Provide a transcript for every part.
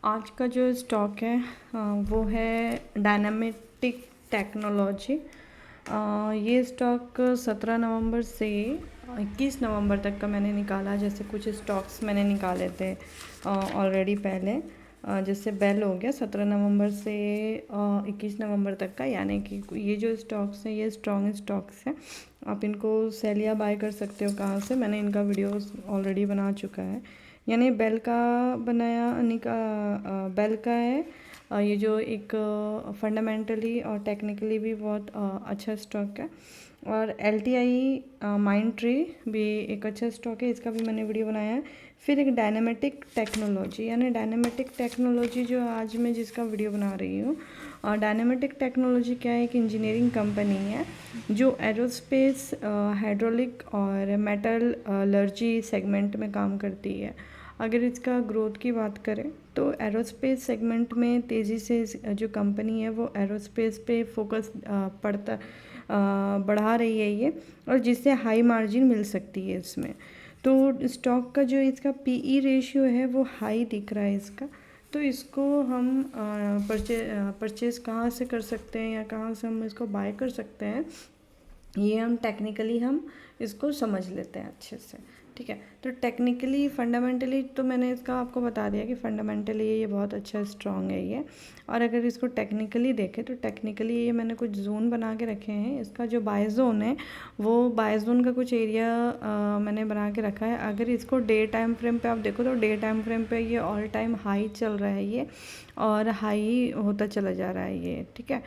आज का जो स्टॉक है वो है डायनामेटिक टेक्नोलॉजी। ये स्टॉक 17 नवंबर से 21 नवंबर तक का मैंने निकाला। जैसे कुछ स्टॉक्स मैंने निकाले थे ऑलरेडी पहले। जैसे बेल हो गया 17 नवंबर से 21 नवंबर तक का, यानी कि ये जो स्टॉक्स हैं ये स्ट्रॉन्ग स्टॉक्स हैं। आप इनको सेल या बाय कर सकते हो। कहाँ से? मैंने इनका वीडियोस ऑलरेडी बना चुका है। यानी बेल का बनाया बेल का है। ये जो एक फंडामेंटली और टेक्निकली भी बहुत अच्छा स्टॉक है। और LTI माइंड ट्री भी एक अच्छा स्टॉक है, इसका भी मैंने वीडियो बनाया है। फिर एक डायनामेटिक टेक्नोलॉजी, यानी डायनामेटिक टेक्नोलॉजी जो आज मैं जिसका वीडियो बना रही हूँ। और डायनामेटिक टेक्नोलॉजी क्या है? एक इंजीनियरिंग कंपनी है जो एरोस्पेस, हाइड्रोलिक और मेटलर्जी सेगमेंट में काम करती है। अगर इसका ग्रोथ की बात करें तो एरोस्पेस सेगमेंट में तेज़ी से जो कंपनी है वो एरोस्पेस पे फोकस बढ़ा रही है ये, और जिससे हाई मार्जिन मिल सकती है इसमें। तो स्टॉक का जो इसका PE रेशियो है वो हाई दिख रहा है इसका। तो इसको हम परचेज़ कहाँ से कर सकते हैं या कहाँ से हम इसको बाय कर सकते हैं, ये हम टेक्निकली हम इसको समझ लेते हैं अच्छे से। ठीक है, तो टेक्निकली फंडामेंटली तो मैंने इसका आपको बता दिया कि फंडामेंटली ये बहुत अच्छा स्ट्रॉन्ग है ये। और अगर इसको टेक्निकली देखें तो टेक्निकली ये मैंने कुछ जोन बना के रखे हैं। इसका जो बाय जोन है वो बाय जोन का कुछ एरिया मैंने बना के रखा है। अगर इसको डे टाइम फ्रेम पे आप देखो तो डे टाइम फ्रेम पे ये ऑल टाइम हाई चल रहा है ये, और हाई होता चला जा रहा है ये। ठीक है,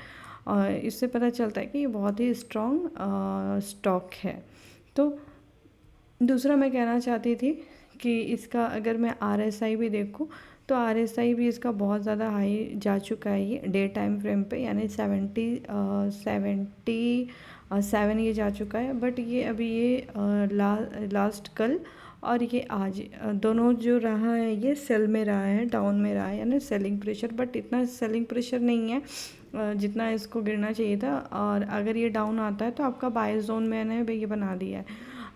और इससे पता चलता है कि ये बहुत ही स्ट्रॉन्ग स्टॉक है। तो दूसरा मैं कहना चाहती थी कि इसका अगर मैं RSI भी देखूं तो RSI भी इसका बहुत ज़्यादा हाई जा चुका है ये डे टाइम फ्रेम पे, यानी 77 ये जा चुका है। बट ये अभी ये लास्ट कल और ये आज दोनों जो रहा है ये सेल में रहा है, डाउन में रहा है, यानी सेलिंग प्रेशर। बट इतना सेलिंग प्रेशर नहीं है जितना इसको गिरना चाहिए था। और अगर ये डाउन आता है तो आपका बाय जोन मैंने ये बना दिया है।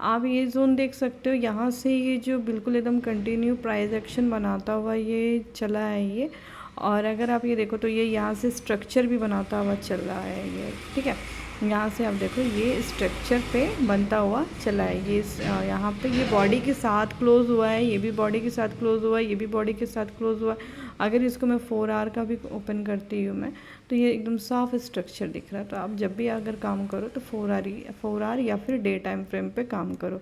आप ये जोन देख सकते हो, यहाँ से ये जो बिल्कुल एकदम कंटिन्यू प्राइस एक्शन बनाता हुआ ये चला है ये। और अगर आप ये देखो तो ये यहाँ से स्ट्रक्चर भी बनाता हुआ चल रहा है ये। ठीक है, यहाँ से आप देखो ये स्ट्रक्चर पे बनता हुआ चला है ये। यहाँ पे ये बॉडी के साथ क्लोज हुआ है, ये भी बॉडी के साथ क्लोज हुआ है, ये भी बॉडी के साथ क्लोज हुआ है। अगर इसको मैं 4 आवर का भी ओपन करती हूँ मैं, तो ये एकदम साफ स्ट्रक्चर दिख रहा है। तो आप जब भी अगर काम करो तो 4 आवर या फिर डे टाइम फ्रेम पे काम करो।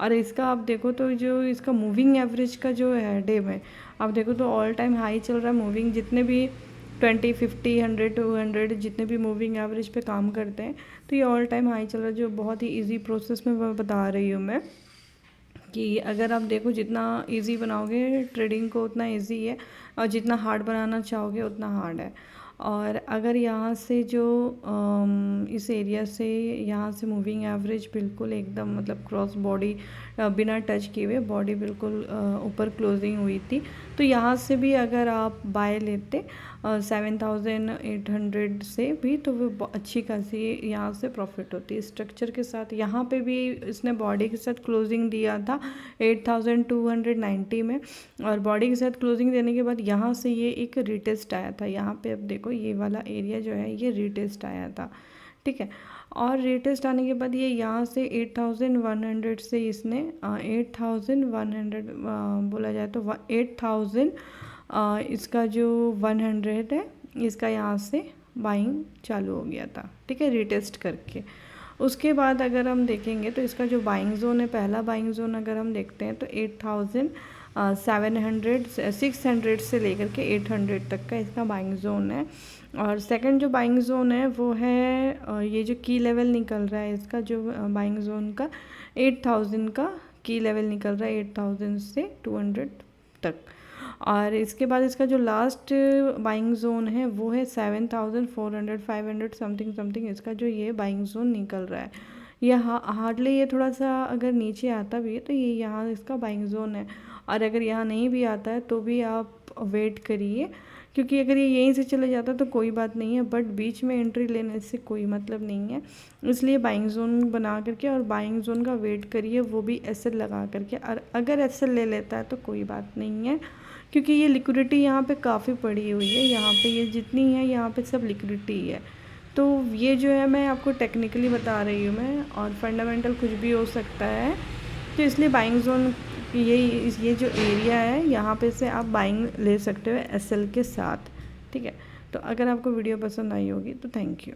और इसका आप देखो तो जो इसका मूविंग एवरेज का जो है डे में आप देखो तो ऑल टाइम हाई चल रहा है। मूविंग जितने भी 20, 50, 100, 200 जितने भी मूविंग एवरेज पे काम करते हैं तो ये ऑल टाइम हाई चल रहा है। जो बहुत ही ईजी प्रोसेस में बता रही हूँ मैं कि अगर आप देखो जितना इजी बनाओगे ट्रेडिंग को उतना इजी है, और जितना हार्ड बनाना चाहोगे उतना हार्ड है। और अगर यहाँ से जो इस एरिया से यहाँ से मूविंग एवरेज बिल्कुल एकदम मतलब क्रॉस बॉडी बिना टच किए हुए बॉडी बिल्कुल ऊपर क्लोजिंग हुई थी, तो यहाँ से भी अगर आप बाय लेते 7800 से भी, तो वो अच्छी खासी यहाँ से प्रॉफिट होती है स्ट्रक्चर के साथ। यहाँ पे भी इसने बॉडी के साथ क्लोजिंग दिया था 8290 में, और बॉडी के साथ क्लोजिंग देने के बाद यहाँ से ये एक रिटेस्ट आया था। यहाँ पे अब देखो ये वाला एरिया जो है ये रिटेस्ट आया था। ठीक है, और रिटेस्ट आने के बाद ये यहाँ से 8100 से इसने 8100 बोला जाए तो 8000 इसका जो 100 है इसका यहाँ से बाइंग चालू हो गया था। ठीक है, रिटेस्ट करके। उसके बाद अगर हम देखेंगे तो इसका जो बाइंग जोन है, पहला बाइंग जोन अगर हम देखते हैं तो 600 से लेकर के 800 तक का इसका बाइंग जोन है। और सेकंड जो बाइंग जोन है वो है ये जो की लेवल निकल रहा है इसका जो बाइंग जोन का 8000 का की लेवल निकल रहा है 8000 से 200 तक। और इसके बाद इसका जो लास्ट बाइंग जोन है वो है 7400 500 समथिंग इसका जो ये बाइंग जोन निकल रहा है। ये हार्डली ये थोड़ा सा अगर नीचे आता भी है तो ये यहाँ इसका बाइंग जोन है। और अगर यहाँ नहीं भी आता है तो भी आप वेट करिए, क्योंकि अगर ये यहीं से चले जाता तो कोई बात नहीं है, बट बीच में एंट्री लेने से कोई मतलब नहीं है। इसलिए बाइंग जोन बना करके और बाइंग जोन का वेट करिए, वो भी SL लगा करके। और अगर SL ले लेता है तो कोई बात नहीं है, क्योंकि ये लिक्विडिटी यहाँ पे काफ़ी पड़ी हुई है, यहाँ पे ये जितनी है यहाँ पे सब लिक्विडिटी है। तो ये जो है मैं आपको टेक्निकली बता रही हूँ मैं, और फंडामेंटल कुछ भी हो सकता है। तो इसलिए बाइंग जोन ये जो एरिया है यहाँ पे से आप बाइंग ले सकते हो एसएल के साथ, ठीक है। तो अगर आपको वीडियो पसंद आई होगी तो थैंक यू।